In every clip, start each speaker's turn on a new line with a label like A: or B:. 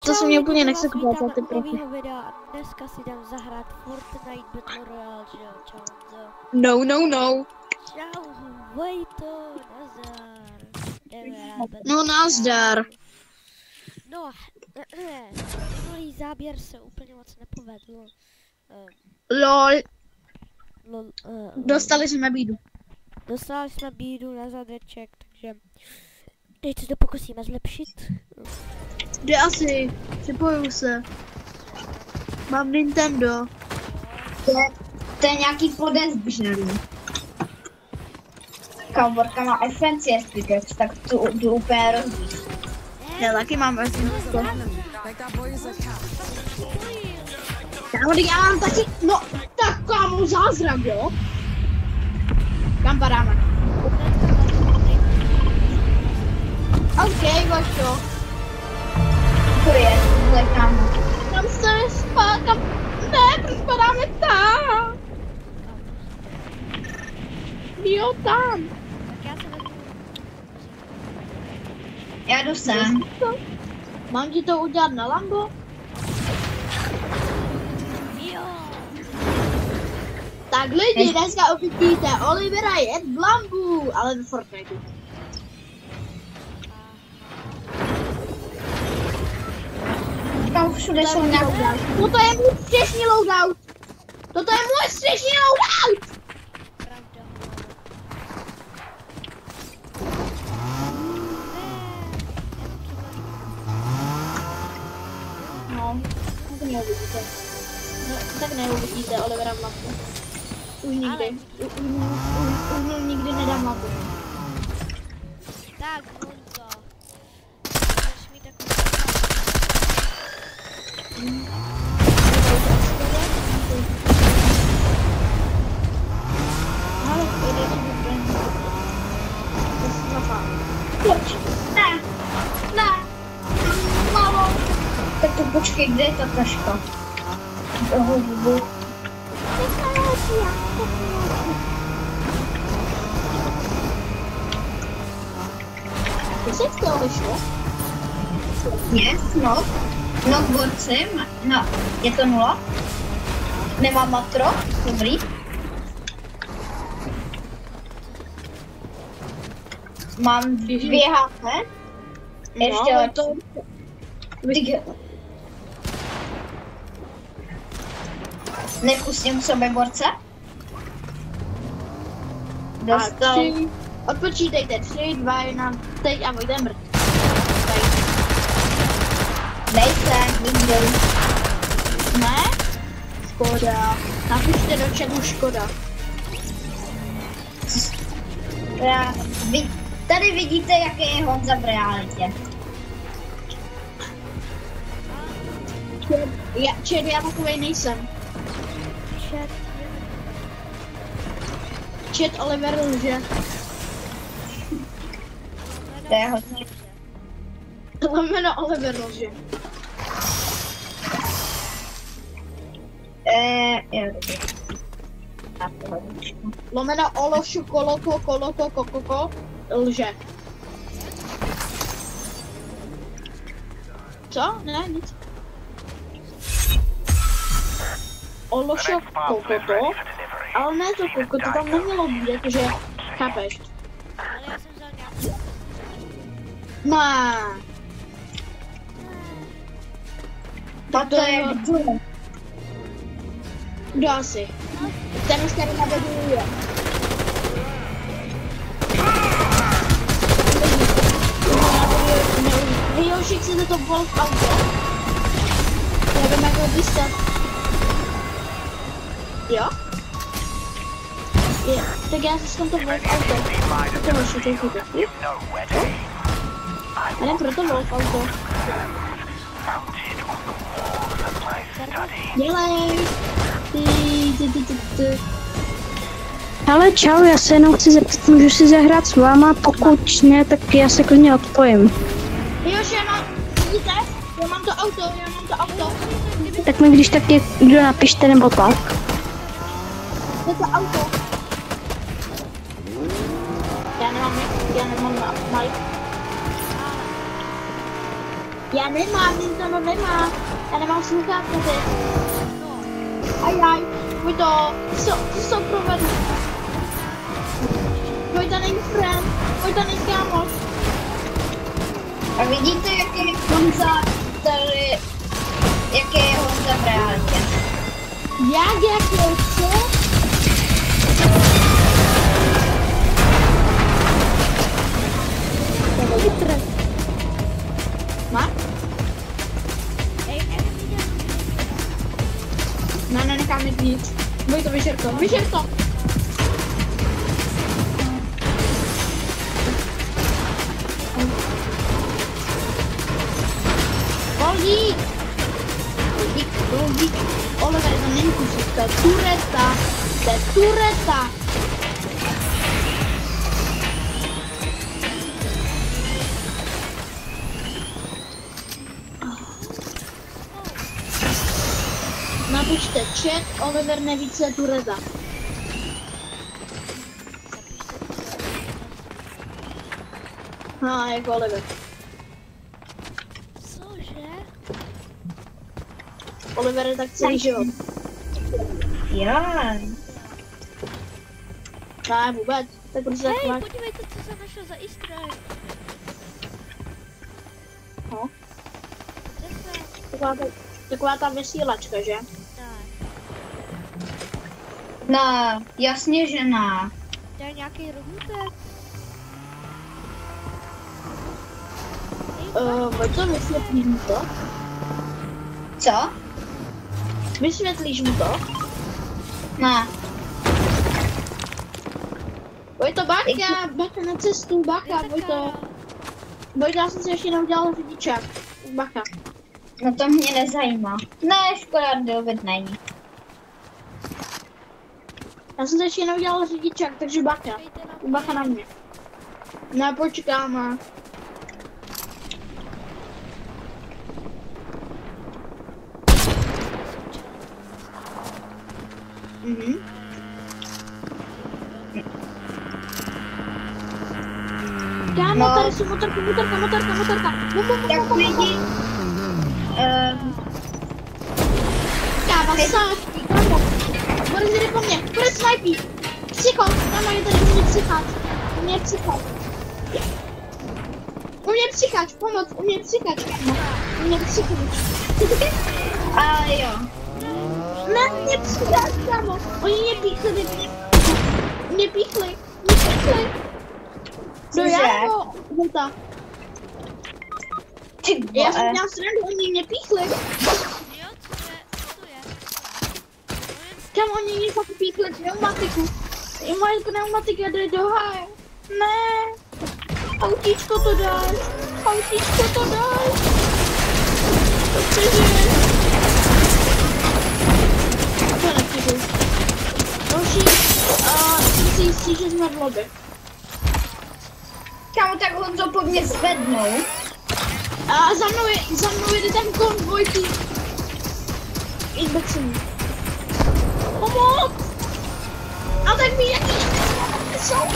A: to se mě úplně nechce koukat za ty profy.
B: Dneska si jdem zahrát Fortnite Battle Royale, že jo, čau Honzo.
A: No, no, no.
B: Čau Vojto, nazdar. Jdeme hrát Battle
A: No, nazdar.
B: No, minulý záběr se úplně moc nepovedl.
A: Lol.
B: Lol,
A: Dostali jsme bídu.
B: Dostali jsme bídu na zadeček, takže teď se to pokusíme zlepšit.
A: Jde asi. Připojuju se. Mám Nintendo.
C: To je nějaký podezřelý. Kavorka má FNCS pickaxe, tak tu úplně rozbít.
A: Já taky mám FNCS. Kámo, já mám taky, no, tak kámo, zázrak, jo? Kam padáme? OK, Vašo.
C: To je, kámo.
A: Kam se spát, kam, ne, proč padáme tam? Jo, tam.
B: Tak já se vezmu.
C: Já jdu sem.
A: Mám ti to udělat na Lambo?
B: Jo.
A: Tak lidi, dneska uvidíte Olivera jet v Lambu, ale v Fortniteu.
C: Tam všude jsou nějaké.
A: Toto je můj střešní loadout. Toto je můj střešní loadout.
B: Pravda.
A: No, tak neuvidíte. No, tak neuvidíte Olivera v Lambu. Už nikdy. Už nikdy nedám Lambu.
B: Tak, Honzo. Chceš mít takovou...
A: Ale pojde to vybrání. To se zapá.
C: Pojď. Ne. Ne. Mamo. Tak to počkej, kde je ta taška? Hubu.
A: Ty se v toho vyšlo?
C: Yes, no. No, borci, no, je to 0. Nemám matro, dobrý. Mám 2 HP. Ještě
A: No,
C: lepší. Nepustím k sobě borce. Dostal.
A: 3, odpočítejte, 3, 2, 1, teď a můj mrt.
C: Nejsem, nikdy.
A: Ne? Škoda. Napište do chatu škoda.
C: Tady vidíte, jaký je Honza v realitě.
A: Já takovej nejsem.
B: Chat.
A: Chat Oliver lže.
C: To je hodně.
A: Lomeno Oliver lže.
C: Jo,
A: Lomeno Ološu koloko kokoko lže. Co? Ne, nic. Ološo kokoto, ale ne to koko, to tam nemělo být, jakože, chápeš?
B: Ale já jsem vzal nějakou...
A: Ne.
C: to je
A: Kdo asi? Ten už tady naveduje. Hej, Jošik, chcete to Wolf auto? Nevím, jak ho byste. Jo? Je, tak já si to Wolf auto. To Jošik, to chytá. A ne proto Wolf auto. Dělej.
D: Ale čau, já se jenom chci zeptat, můžu si zahrát s váma, pokud ne, tak já se klidně odpojím.
A: Jož, já mám, vidíte? Já mám to auto.
D: Tak mi když tak někdo napište nebo tak.
A: To je to auto. Já nemám mic. Já nemám, Nintendo nemá. Já nemám sluchátka teď. Ajaj, pojď to, co jsou provedl. Vojta není friend, Vojta není kámoš.
C: A vidíte, jaký je Honza tady, jaký je Honza v realitě?
A: Jak je, co? Má? Ne, nenechám mít nic. Boj to, vyžer to, vyžer to! Goldík! Goldík. Oliver, to není kusík, to je tureta. To je tureta. Napište chat, Oliver neví, co je tureta. Jako Oliver.
B: Cože?
A: Oliver je tak celý život.
C: Já.
A: Ne, vůbec. Tak proč tak
B: Hej,
A: máš?
B: podívejte, co jsem našel za easter egg.
A: No,
B: Kde se?
A: taková ta vysílačka, že?
B: Tak.
C: No, jasně, že ne.
B: To je nějaký rohutek?
A: Pojď to, vysvětlíš mu to?
C: Co?
A: Vysvětlíš mu to?
C: Ne.
A: Pojď to, bacha na cestu, bacha, pojď to. Já jsem si ještě neudělal řidičák. Bacha.
C: No to mě nezajímá. Ne, škoda, David není.
A: Já jsem si ještě neudělal řidičák, takže bacha. Bacha na mě. Ne, počkáme. Kámo,
C: No.
A: tady jsou motorka.
C: Tak lidi,
A: Kámo, sáčky, kámo. Boris jde po mně, Boris snipí. Psycho, kámo, je tady u mě psycháč. U mě psycháč, pomoc, u mě psycháč, kámo. U mě psycháč.
C: ale jo.
A: Ne, mě psycháč, kámo. Oni mě píchli. No
C: Cože?
A: já nebo Vojta?
C: Ty
A: Já jsem
C: vole.
A: měla srandu, oni mě píchli.
B: Jo, co to je?
A: Kam oni mě fakt píchli pneumatiku. I moje pneumatika jde do háje. Ne. Autíčko to dáš. To přežiješ. To nepřežiju. Další, jsem si jistý, že jsme v lobby.
C: Kámo, tak Honzo po mně zvednou.
A: A za mnou jede ten konvoj, ty. Izbexení. Pomoc! A tak mi jaký jsou?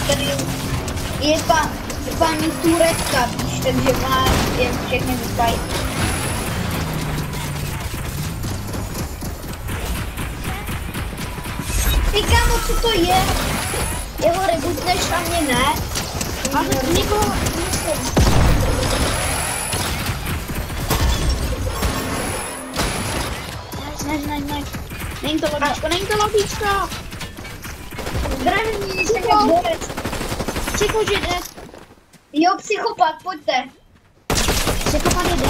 C: Tady je paní Turecka, víš, takže má je všechny vypají. Ty kámo, co to je? Jeho rebutneš a mě ne?
A: A tak nikoho nechci. Nice. Není to lobíčko.
C: Zdravím, jsem jak borec.
A: Psycho, že jde.
C: Jo, psychopat, pojďte.
A: Psychopat jde.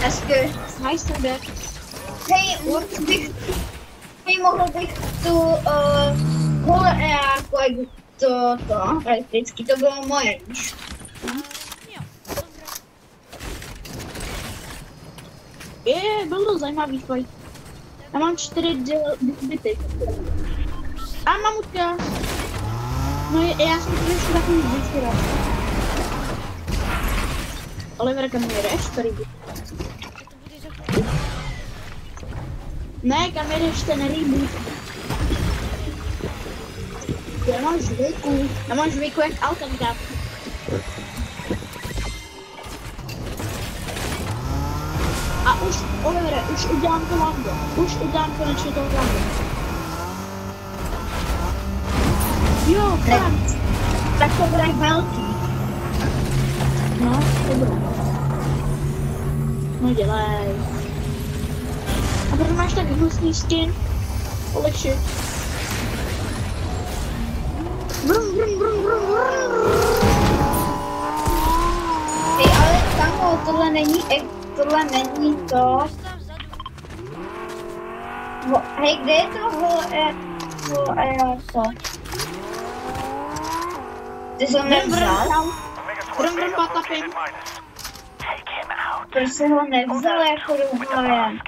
C: Hezky.
A: Nice, to jde.
C: Hej, mohl bych tu jako to elektricky, to bylo moje, víš.
B: Jo, dobré.
A: Byl to zajímavý fight. Já mám 4 byty. A mamutka. No já jsem to ještě takový zjistila. Oliver, kam jedeš? Tady byt. Ne, kam jedeš, ten reboot. Já mám zvyku jak Altenka. A už, Olivere, už udělám to lando. Už udělám konečně to lando. Jo, fakt.
C: Tak to bude velký.
A: No, dobré. No dělej. A proto máš tak hnusný skin? Oleši. Vrum, vrum, vrum, vrum, vrum.
C: Ty, ale kamo, tohle není to. Hej, kde je to to? Ty jsi ho nevzal?
A: Vrum, vrum, patapim.
C: Proč jsi ho nevzal jako dovojen?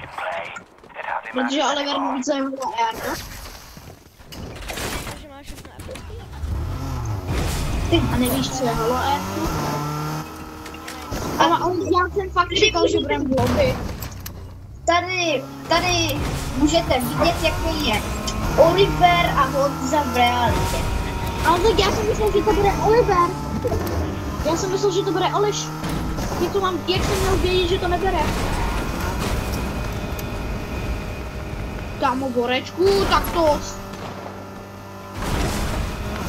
A: Protože Oliver mu víc zajímavá AR.
B: Takže máš všechno epický?
A: A nevíš, co je holo AR? Ale já jsem fakt čekal, že budeme v lobby.
C: Tady můžete vidět, jaký je Oliver a Honza v realitě.
A: Ale tak já jsem myslel, že to bude Oliver. Já jsem myslel, že to bude Oliš. Jak jsem měl vědět, že to nebere? Kámo, Borečku, tak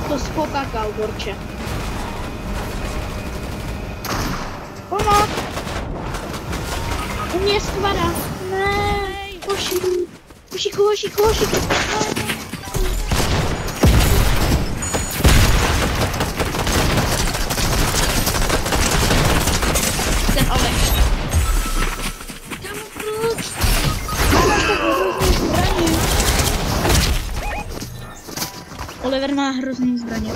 A: to spokakal, Borče. Pomoc! U mě je skvada. Ne, košíku. Ten Oleš. Kámo, proč? Máš tak hrozný zbraně. Oliver má hrozný zbraně.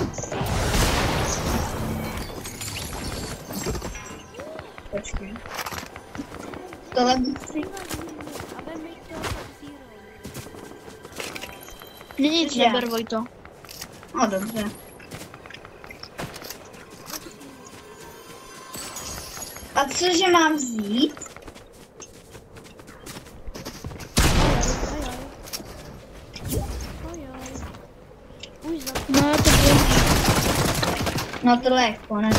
C: Počkej. Tohle musí.
A: Nic, neber Vojto.
C: No dobře. A cože mám vzít?
A: No, to bude.
C: No tohle je konec.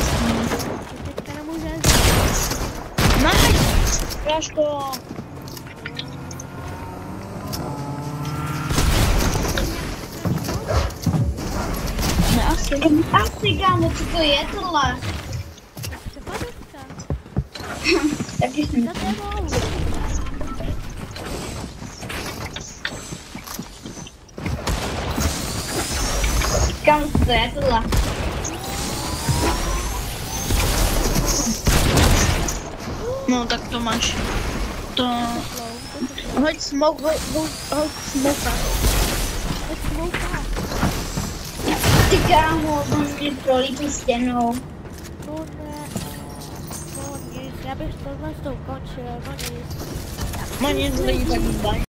A: Nice! Práško! Ne, asi.
C: Asi, kámo, co to je tohle? Taky jsem Kam to je tohle?
A: No, tak to máš. To... Hoď smoke, hoď smoka.
C: Ty kámo, on mě prolítl stěnou.
B: Já bych tohle s tou končil,
A: Má nic lidí tak